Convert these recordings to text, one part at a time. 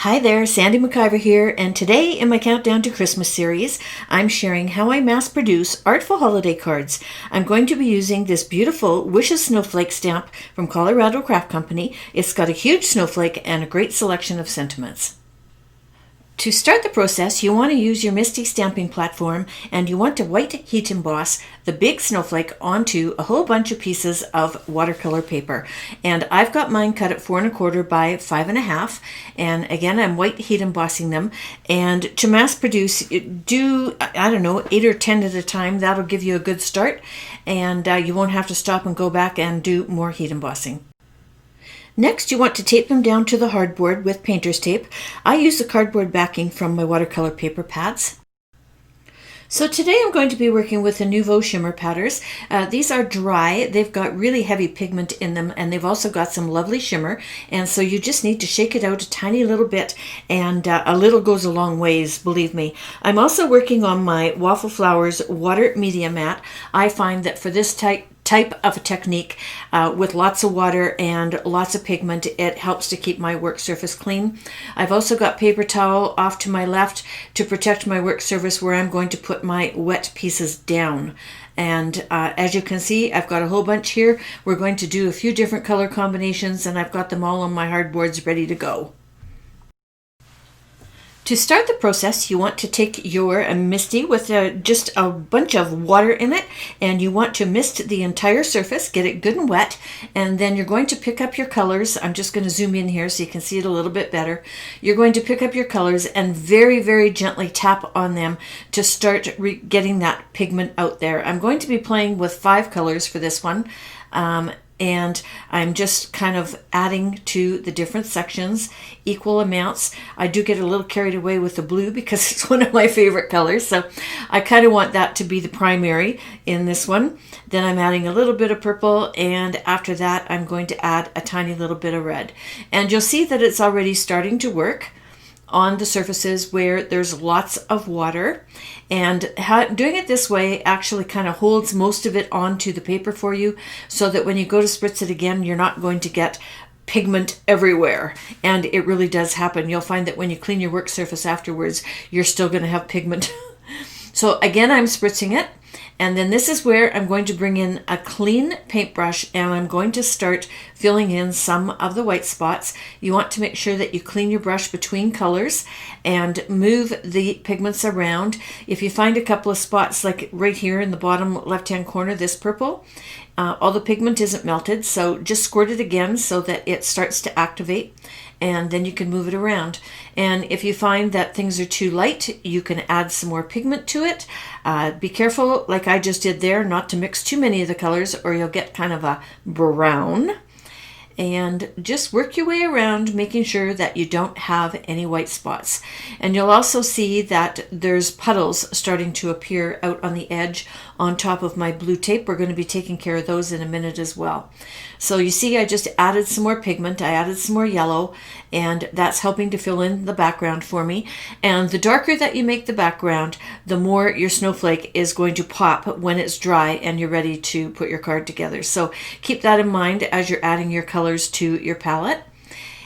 Hi there, Sandi MacIver here, and today in my Countdown to Christmas series, I'm sharing how I mass produce artful holiday cards. I'm going to be using this beautiful Wishes Snowflake stamp from Colorado Craft Company. It's got a huge snowflake and a great selection of sentiments. To start the process, you want to use your Misti stamping platform and you want to white heat emboss the big snowflake onto a whole bunch of pieces of watercolor paper. And I've got mine cut at 4 1/4 by 5 1/2. And again, I'm white heat embossing them. And to mass produce, do, 8 or 10 at a time. That'll give you a good start. And you won't have to stop and go back and do more heat embossing. Next, you want to tape them down to the hardboard with painter's tape. I use the cardboard backing from my watercolor paper pads. So today I'm going to be working with the Nuvo Shimmer Powders. These are dry. They've got really heavy pigment in them, and they've also got some lovely shimmer. And so you just need to shake it out a tiny little bit, and a little goes a long ways, believe me. I'm also working on my Waffle Flowers Water Media Mat. I find that for this type of a technique with lots of water and lots of pigment, it helps to keep my work surface clean. I've also got paper towel off to my left to protect my work surface where I'm going to put my wet pieces down. And as you can see, I've got a whole bunch here. We're going to do a few different color combinations, and I've got them all on my hardboards ready to go. To start the process, you want to take your Misti with just a bunch of water in it, and you want to mist the entire surface, get it good and wet, and then you're going to pick up your colors. I'm just going to zoom in here so you can see it a little bit better. You're going to pick up your colors and very, very gently tap on them to start getting that pigment out there. I'm going to be playing with 5 colors for this one. And I'm just kind of adding to the different sections equal amounts. I do get a little carried away with the blue because it's one of my favorite colors, so I kind of want that to be the primary in this one. Then I'm adding a little bit of purple, and after that I'm going to add a tiny little bit of red. And you'll see that it's already starting to work on the surfaces where there's lots of water, and doing it this way actually kind of holds most of it onto the paper for you, so that when you go to spritz it again, you're not going to get pigment everywhere. And it really does happen. You'll find that when you clean your work surface afterwards, you're still going to have pigment. So again, I'm spritzing it. And then this is where I'm going to bring in a clean paintbrush, and I'm going to start filling in some of the white spots. You want to make sure that you clean your brush between colors and move the pigments around. If you find a couple of spots, like right here in the bottom left-hand corner, this purple, all the pigment isn't melted, so just squirt it again so that it starts to activate, and then you can move it around. And if you find that things are too light, you can add some more pigment to it. Be careful, like I just did there, not to mix too many of the colors or you'll get kind of a brown. And just work your way around, making sure that you don't have any white spots. And you'll also see that there's puddles starting to appear out on the edge on top of my blue tape. We're going to be taking care of those in a minute as well. So you see, I just added some more pigment. I added some more yellow, and that's helping to fill in the background for me. And the darker that you make the background, the more your snowflake is going to pop when it's dry and you're ready to put your card together. So keep that in mind as you're adding your colors to your palette.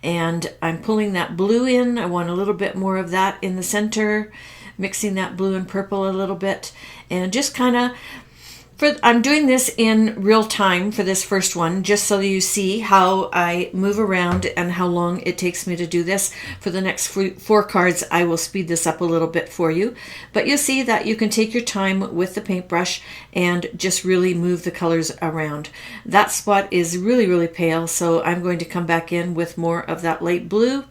And I'm pulling that blue in. I want a little bit more of that in the center, mixing that blue and purple a little bit, and just kind of, I'm doing this in real time for this first one, just so you see how I move around and how long it takes me to do this. For the next 4 cards, I will speed this up a little bit for you. But you'll see that you can take your time with the paintbrush and just really move the colors around. That spot is really, really pale, so I'm going to come back in with more of that light blue,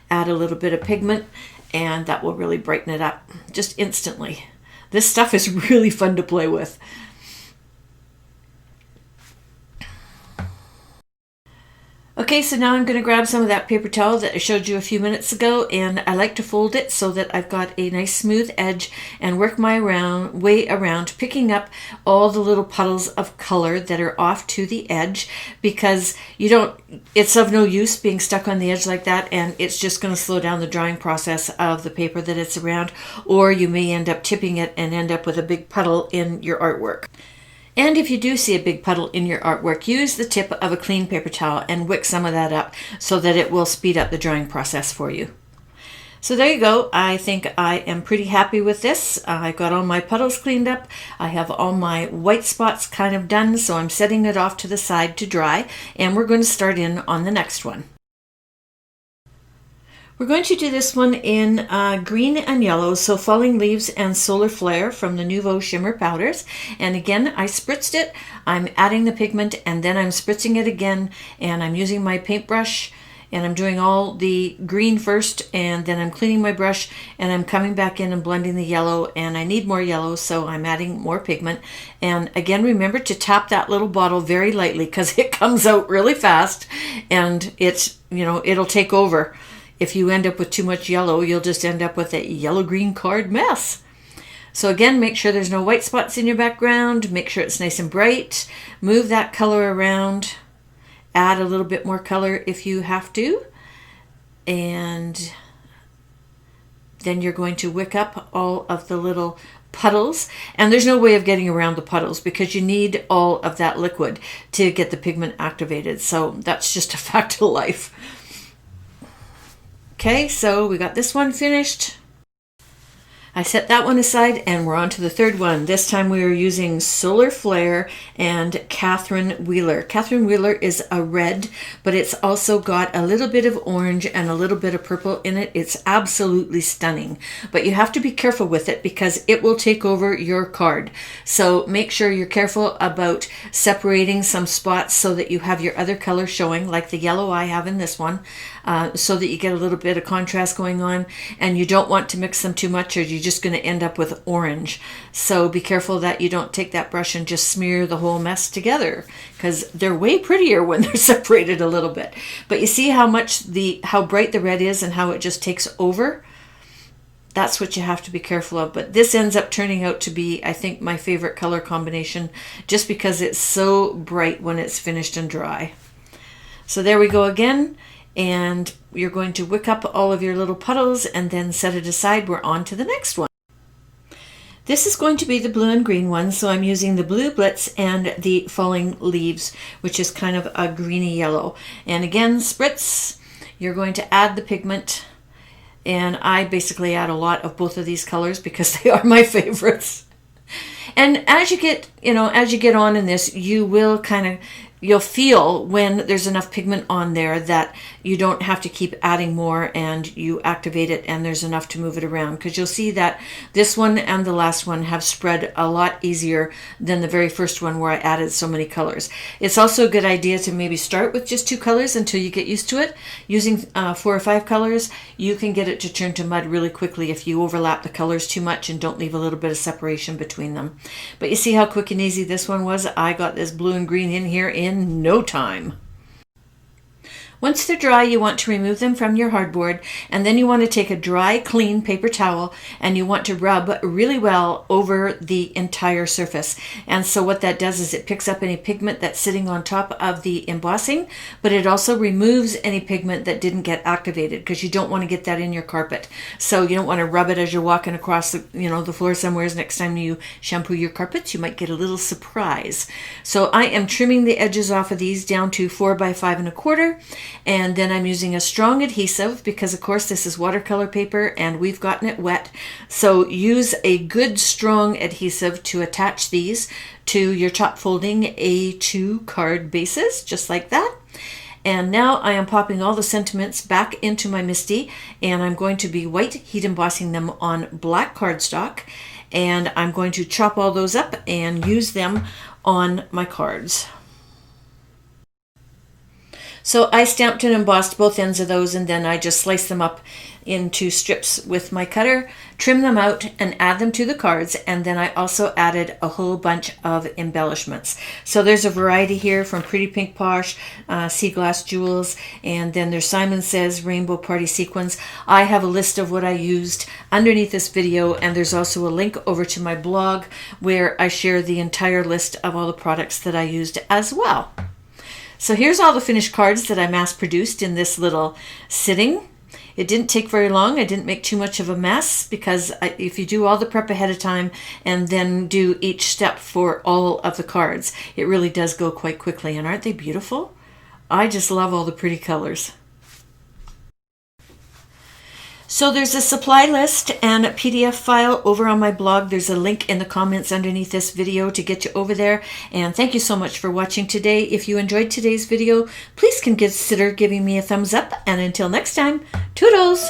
add a little bit of pigment, and that will really brighten it up just instantly. This stuff is really fun to play with. Okay, so now I'm going to grab some of that paper towel that I showed you a few minutes ago, and I like to fold it so that I've got a nice smooth edge and work my way around, picking up all the little puddles of color that are off to the edge, because it's of no use being stuck on the edge like that, and it's just going to slow down the drying process of the paper that it's around, or you may end up tipping it and end up with a big puddle in your artwork. And if you do see a big puddle in your artwork, use the tip of a clean paper towel and wick some of that up so that it will speed up the drying process for you. So there you go. I think I am pretty happy with this. I got all my puddles cleaned up. I have all my white spots kind of done, so I'm setting it off to the side to dry, and we're going to start in on the next one. We're going to do this one in green and yellow, so Falling Leaves and Solar Flare from the Nuvo Shimmer Powders. And again, I spritzed it. I'm adding the pigment, and then I'm spritzing it again, and I'm using my paintbrush, and I'm doing all the green first, and then I'm cleaning my brush, and I'm coming back in and blending the yellow, and I need more yellow, so I'm adding more pigment. And again, remember to tap that little bottle very lightly, because it comes out really fast, and it's, it'll take over. If you end up with too much yellow, you'll just end up with a yellow-green card mess. So again, make sure there's no white spots in your background. Make sure it's nice and bright. Move that color around. Add a little bit more color if you have to. And then you're going to wick up all of the little puddles. And there's no way of getting around the puddles because you need all of that liquid to get the pigment activated. So that's just a fact of life. Okay, so we got this one finished. I set that one aside and we're on to the third one. This time we are using Solar Flare and Catherine Wheeler. Catherine Wheeler is a red, but it's also got a little bit of orange and a little bit of purple in it. It's absolutely stunning, but you have to be careful with it because it will take over your card. So make sure you're careful about separating some spots so that you have your other color showing, like the yellow I have in this one, so that you get a little bit of contrast going on, and you don't want to mix them too much or you're just going to end up with orange. So be careful that you don't take that brush and just smear the whole mess together, because they're way prettier when they're separated a little bit. But you see how bright the red is and how it just takes over? That's what you have to be careful of. But this ends up turning out to be, I think, my favorite color combination, just because it's so bright when it's finished and dry. So there we go again. And you're going to wick up all of your little puddles and then set it aside. We're on to the next one. This is going to be the blue and green one, so I'm using the blue BLITZ and the Falling Leaves, which is kind of a greeny yellow. And again, spritz. You're going to add the pigment, and I basically add a lot of both of these colors because they are my favorites. And as you get on in this, you'll feel when there's enough pigment on there that you don't have to keep adding more, and you activate it and there's enough to move it around, because you'll see that this one and the last one have spread a lot easier than the very first one where I added so many colors. It's also a good idea to maybe start with just 2 colors until you get used to it. Using 4 or 5 colors, you can get it to turn to mud really quickly if you overlap the colors too much and don't leave a little bit of separation between them. But you see how quick and easy this one was? I got this blue and green in here in no time. Once they're dry, you want to remove them from your hardboard, and then you want to take a dry, clean paper towel and you want to rub really well over the entire surface. And so what that does is it picks up any pigment that's sitting on top of the embossing, but it also removes any pigment that didn't get activated, because you don't want to get that in your carpet. So you don't want to rub it as you're walking across the floor somewhere. Next time you shampoo your carpets, you might get a little surprise. So I am trimming the edges off of these down to 4 by 5 1/4. And then I'm using a strong adhesive because, of course, this is watercolor paper and we've gotten it wet. So use a good strong adhesive to attach these to your top folding A2 card bases, just like that. And now I am popping all the sentiments back into my Misti, and I'm going to be white heat embossing them on black cardstock. And I'm going to chop all those up and use them on my cards. So I stamped and embossed both ends of those, and then I just sliced them up into strips with my cutter, trim them out, and add them to the cards. And then I also added a whole bunch of embellishments. So there's a variety here from Pretty Pink Posh, Sea Glass Jewels, and then there's Simon Says Rainbow Party Sequins. I have a list of what I used underneath this video, and there's also a link over to my blog where I share the entire list of all the products that I used as well. So here's all the finished cards that I mass produced in this little sitting. It didn't take very long. I didn't make too much of a mess because if you do all the prep ahead of time and then do each step for all of the cards, it really does go quite quickly. And aren't they beautiful? I just love all the pretty colors. So there's a supply list and a PDF file over on my blog. There's a link in the comments underneath this video to get you over there. And thank you so much for watching today. If you enjoyed today's video, please consider giving me a thumbs up. And until next time, toodles!